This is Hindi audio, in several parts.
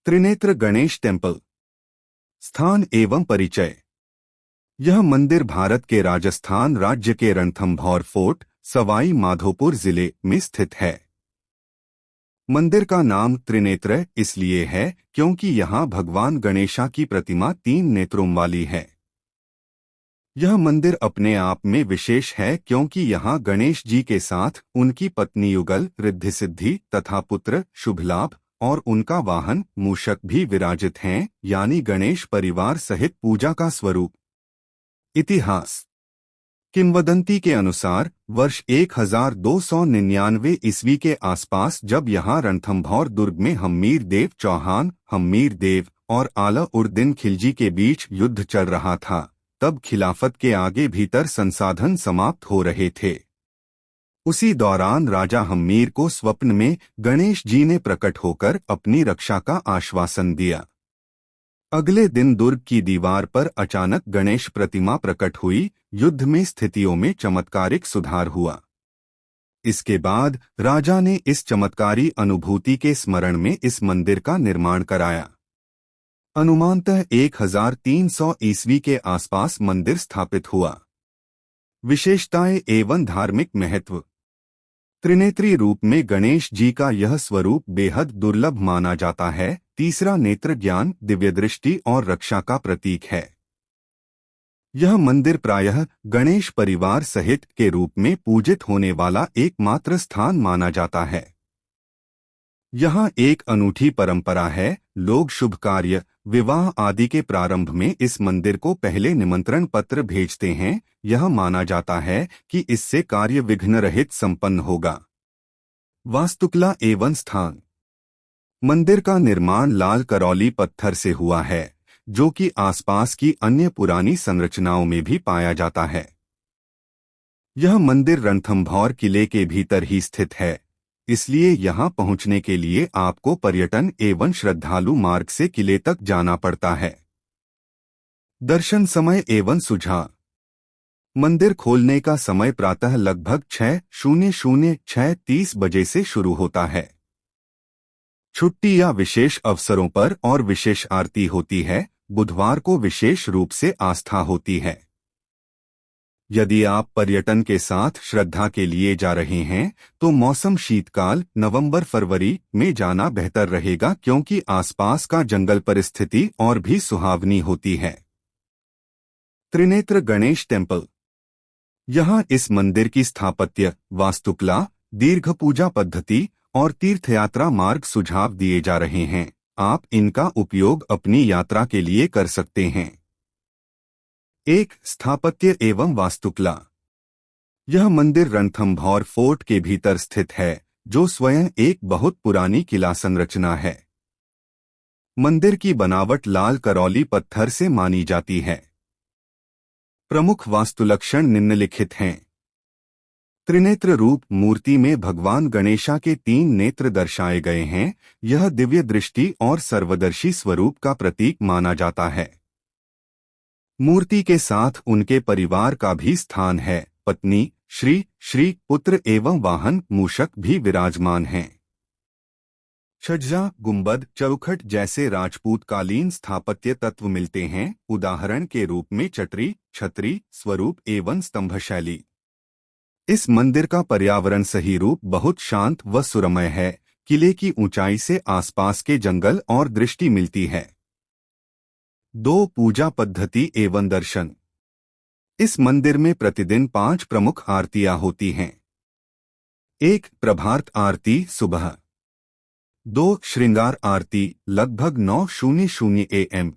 त्रिनेत्र गणेश टेम्पल। स्थान एवं परिचय। यह मंदिर भारत के राजस्थान राज्य के रणथंभौर फोर्ट, सवाई माधोपुर जिले में स्थित है। मंदिर का नाम त्रिनेत्र इसलिए है क्योंकि यहाँ भगवान गणेशा की प्रतिमा 3 नेत्रों वाली है। यह मंदिर अपने आप में विशेष है क्योंकि यहाँ गणेश जी के साथ उनकी पत्नी युगल, रिद्धि सिद्धि तथा पुत्र शुभ लाभ और उनका वाहन मूषक भी विराजित हैं, यानी गणेश परिवार सहित पूजा का स्वरूप। इतिहास। किंवदंती के अनुसार वर्ष 1299 ईस्वी के आसपास जब यहाँ रणथंभौर दुर्ग में हम्मीर देव चौहान, हम्मीर देव और आला उद्दीन खिलजी के बीच युद्ध चल रहा था, तब खिलाफत के आगे भीतर संसाधन समाप्त हो रहे थे। उसी दौरान राजा हम्मीर को स्वप्न में गणेश जी ने प्रकट होकर अपनी रक्षा का आश्वासन दिया। अगले दिन दुर्ग की दीवार पर अचानक गणेश प्रतिमा प्रकट हुई। युद्ध में स्थितियों में चमत्कारिक सुधार हुआ। इसके बाद राजा ने इस चमत्कारी अनुभूति के स्मरण में इस मंदिर का निर्माण कराया। अनुमानतः 1300 ईस्वी के आसपास मंदिर स्थापित हुआ। विशेषताएं एवं धार्मिक महत्व। त्रिनेत्री रूप में गणेश जी का यह स्वरूप बेहद दुर्लभ माना जाता है। तीसरा नेत्र ज्ञान, दिव्य दृष्टि और रक्षा का प्रतीक है। यह मंदिर प्रायः गणेश परिवार सहित के रूप में पूजित होने वाला एकमात्र स्थान माना जाता है। यहाँ एक अनूठी परंपरा है। लोग शुभ कार्य, विवाह आदि के प्रारंभ में इस मंदिर को पहले निमंत्रण पत्र भेजते हैं। यह माना जाता है कि इससे कार्य विघ्न रहित संपन्न होगा। वास्तुकला एवं स्थान। मंदिर का निर्माण लाल करौली पत्थर से हुआ है, जो कि आसपास की अन्य पुरानी संरचनाओं में भी पाया जाता है। यह मंदिर रणथंभौर किले के भीतर ही स्थित है, इसलिए यहाँ पहुँचने के लिए आपको पर्यटन एवं श्रद्धालु मार्ग से किले तक जाना पड़ता है। दर्शन समय एवं सुझाव। मंदिर खोलने का समय प्रातः लगभग 6:30 बजे से शुरू होता है। छुट्टी या विशेष अवसरों पर और विशेष आरती होती है। बुधवार को विशेष रूप से आस्था होती है। यदि आप पर्यटन के साथ श्रद्धा के लिए जा रहे हैं तो मौसम शीतकाल नवंबर-फरवरी में जाना बेहतर रहेगा, क्योंकि आसपास का जंगल परिस्थिति और भी सुहावनी होती है। त्रिनेत्र गणेश टेम्पल। यहाँ इस मंदिर की स्थापत्य, वास्तुकला, दीर्घ पूजा पद्धति और तीर्थयात्रा मार्ग सुझाव दिए जा रहे हैं। आप इनका उपयोग अपनी यात्रा के लिए कर सकते हैं। 1. स्थापत्य एवं वास्तुकला। यह मंदिर रणथंभौर फोर्ट के भीतर स्थित है, जो स्वयं एक बहुत पुरानी किला संरचना है। मंदिर की बनावट लाल करौली पत्थर से मानी जाती है। प्रमुख वास्तुलक्षण निम्नलिखित हैं। त्रिनेत्र रूप मूर्ति में भगवान गणेशा के 3 नेत्र दर्शाए गए हैं। यह दिव्य दृष्टि और सर्वदर्शी स्वरूप का प्रतीक माना जाता है। मूर्ति के साथ उनके परिवार का भी स्थान है। पत्नी, श्री, पुत्र एवं वाहन मूषक भी विराजमान हैं। छज्जा, गुंबद, चौखट जैसे राजपूतकालीन स्थापत्य तत्व मिलते हैं, उदाहरण के रूप में चटरी, छतरी, स्वरूप एवं स्तंभ शैली। इस मंदिर का पर्यावरण सही रूप बहुत शांत व सुरमय है। किले की ऊंचाई से आसपास के जंगल और दृष्टि मिलती है। 2. पूजा पद्धति एवं दर्शन। इस मंदिर में प्रतिदिन 5 प्रमुख आरतियां होती हैं। 1. प्रभात आरती सुबह। 2. श्रृंगार आरती लगभग 9:00 AM।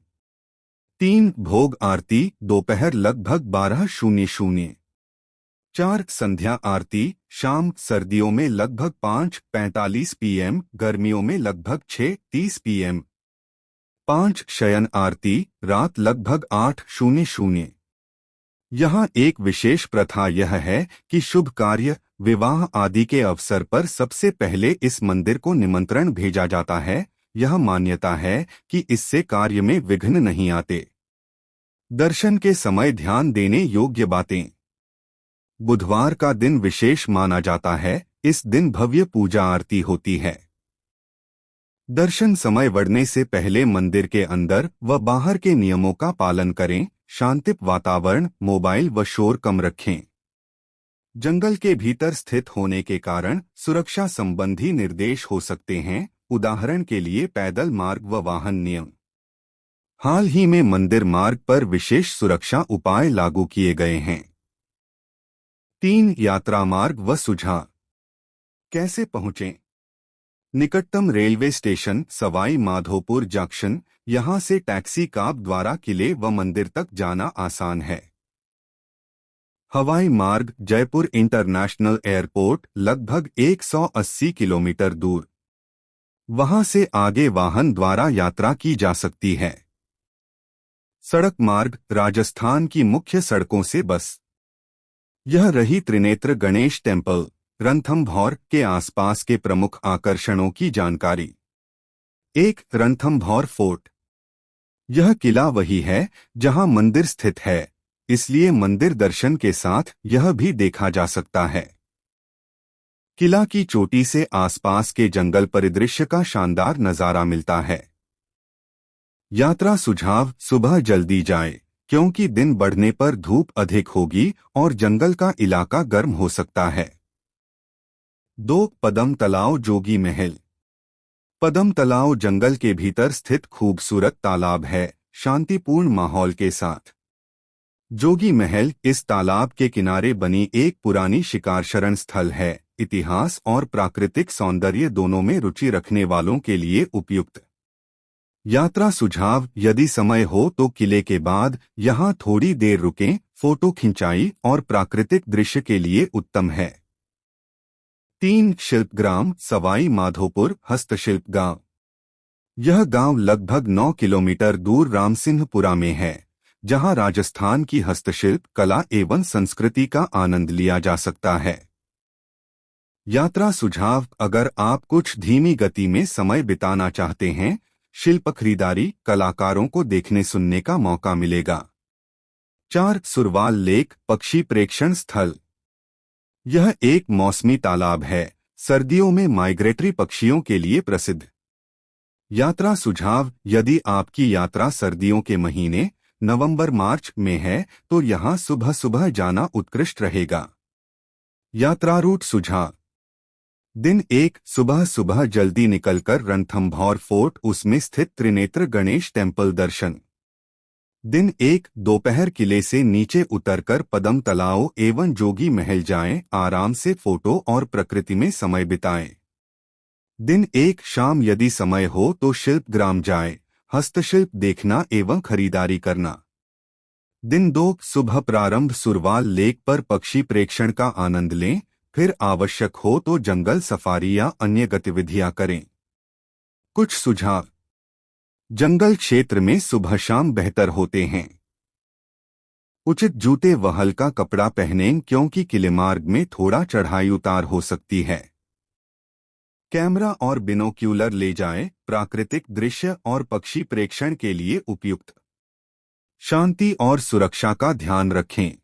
3. भोग आरती दोपहर लगभग 12:00। 4. संध्या आरती शाम, सर्दियों में लगभग 5:45 PM, गर्मियों में लगभग 6:30 PM। 5. शयन आरती रात लगभग 8:00। यहाँ एक विशेष प्रथा यह है कि शुभ कार्य, विवाह आदि के अवसर पर सबसे पहले इस मंदिर को निमंत्रण भेजा जाता है। यह मान्यता है कि इससे कार्य में विघ्न नहीं आते। दर्शन के समय ध्यान देने योग्य बातें। बुधवार का दिन विशेष माना जाता है। इस दिन भव्य पूजा आरती होती है। दर्शन समय बढ़ने से पहले मंदिर के अंदर व बाहर के नियमों का पालन करें। शांतिप वातावरण, मोबाइल व शोर कम रखें। जंगल के भीतर स्थित होने के कारण सुरक्षा संबंधी निर्देश हो सकते हैं, उदाहरण के लिए पैदल मार्ग व वाहन नियम। हाल ही में मंदिर मार्ग पर विशेष सुरक्षा उपाय लागू किए गए हैं। 3. यात्रा मार्ग व सुझाव। कैसे पहुंचें? निकटतम railway station Sawai Madhopur junction. यहां से टैक्सी काब द्वारा किले व मंदिर तक जाना आसान है। हवाई मार्ग जयपुर इंटरनेशनल एयरपोर्ट लगभग 180 किलोमीटर दूर। वहां से आगे वाहन द्वारा यात्रा की जा सकती है। सड़क मार्ग राजस्थान की मुख्य सड़कों से बस। यह रही त्रिनेत्र गणेश टेम्पल रणथंभौर के आसपास के प्रमुख आकर्षणों की जानकारी। 1. रणथंभौर फोर्ट। यह किला वही है जहां मंदिर स्थित है, इसलिए मंदिर दर्शन के साथ यह भी देखा जा सकता है। किला की चोटी से आसपास के जंगल परिदृश्य का शानदार नजारा मिलता है। यात्रा सुझाव: सुबह जल्दी जाए, क्योंकि दिन बढ़ने पर धूप अधिक होगी और जंगल का इलाका गर्म हो सकता है। 2. पदम तालाब जोगी महल। पदम तालाब जंगल के भीतर स्थित खूबसूरत तालाब है, शांतिपूर्ण माहौल के साथ। जोगी महल इस तालाब के किनारे बनी एक पुरानी शिकार शरण स्थल है। इतिहास और प्राकृतिक सौंदर्य दोनों में रुचि रखने वालों के लिए उपयुक्त। यात्रा सुझाव: यदि समय हो तो किले के बाद यहां थोड़ी देर रुकें, फोटो खिंचाई और प्राकृतिक दृश्य के लिए उत्तम है। 3. शिल्पग्राम सवाई माधोपुर हस्तशिल्प गांव। यह गांव लगभग 9 किलोमीटर दूर रामसिंहपुरा में है, जहां राजस्थान की हस्तशिल्प कला एवं संस्कृति का आनंद लिया जा सकता है। यात्रा सुझाव: अगर आप कुछ धीमी गति में समय बिताना चाहते हैं, शिल्प खरीदारी, कलाकारों को देखने सुनने का मौका मिलेगा। 4. सुरवाल लेक पक्षी प्रेक्षण स्थल। यह एक मौसमी तालाब है, सर्दियों में माइग्रेटरी पक्षियों के लिए प्रसिद्ध। यात्रा सुझाव: यदि आपकी यात्रा सर्दियों के महीने नवंबर-मार्च में है तो यहां सुबह सुबह जाना उत्कृष्ट रहेगा। यात्रा रूट सुझाव: दिन 1 सुबह सुबह जल्दी निकलकर रणथंभौर फोर्ट उसमें स्थित त्रिनेत्र गणेश टेम्पल दर्शन। दिन 1 दोपहर किले से नीचे उतरकर पदम तालाब एवं जोगी महल जाएं, आराम से फोटो और प्रकृति में समय बिताएं। दिन 1 शाम यदि समय हो तो शिल्पग्राम जाएं, हस्तशिल्प देखना एवं खरीदारी करना। दिन 2 सुबह प्रारंभ सुरवाल लेक पर पक्षी प्रेक्षण का आनंद लें, फिर आवश्यक हो तो जंगल सफारी या अन्य गतिविधियां करें। कुछ सुझाव: जंगल क्षेत्र में सुबह शाम बेहतर होते हैं। उचित जूते व हल्का कपड़ा पहनें, क्योंकि किले मार्ग में थोड़ा चढ़ाई उतार हो सकती है। कैमरा और बिनोक्यूलर ले जाएं, प्राकृतिक दृश्य और पक्षी प्रेक्षण के लिए उपयुक्त। शांति और सुरक्षा का ध्यान रखें।